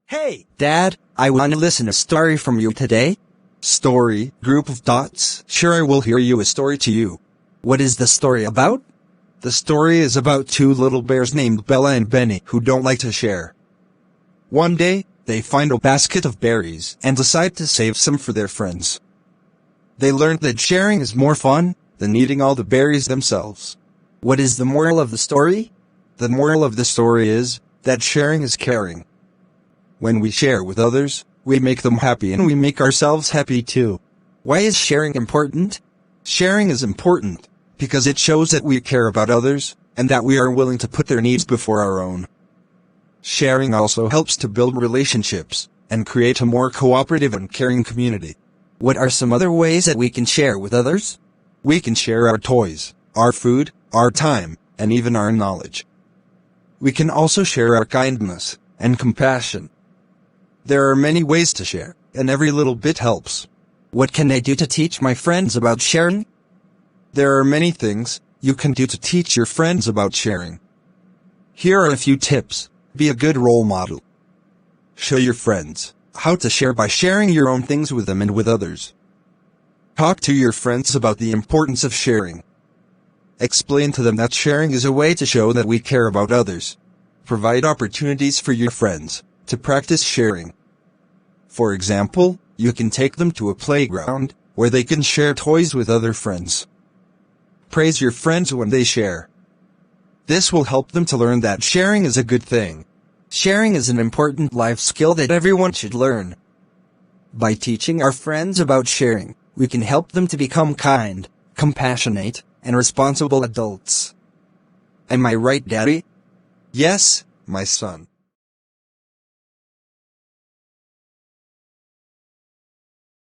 Hey, Dad, I want to listen a story from you today. Story, group of dots. Sure, I will hear you a story to you. What is the story about? The story is about two little bears named Bella and Benny who don't like to share. One day, they find a basket of berries and decide to save some for their friends. They learned that sharing is more fun than eating all the berries themselves. What is the moral of the story? The moral of the story is that sharing is caring. When we share with others, we make them happy and we make ourselves happy too. Why is sharing important? Sharing is important because it shows that we care about others and that we are willing to put their needs before our own. Sharing also helps to build relationships and create a more cooperative and caring community. What are some other ways that we can share with others? We can share our toys, our food, our time, and even our knowledge. We can also share our kindness and compassion. There are many ways to share, and every little bit helps. What can I do to teach my friends about sharing? There are many things you can do to teach your friends about sharing. Here are a few tips. Be a good role model. Show your friends how to share by sharing your own things with them and with others. Talk to your friends about the importance of sharing. Explain to them that sharing is a way to show that we care about others. Provide opportunities for your friends to practice sharing. For example, you can take them to a playground where they can share toys with other friends. Praise your friends when they share. This will help them to learn that sharing is a good thing. Sharing is an important life skill that everyone should learn. By teaching our friends about sharing, we can help them to become kind, compassionate, and responsible adults. Am I right, Daddy? Yes, my son.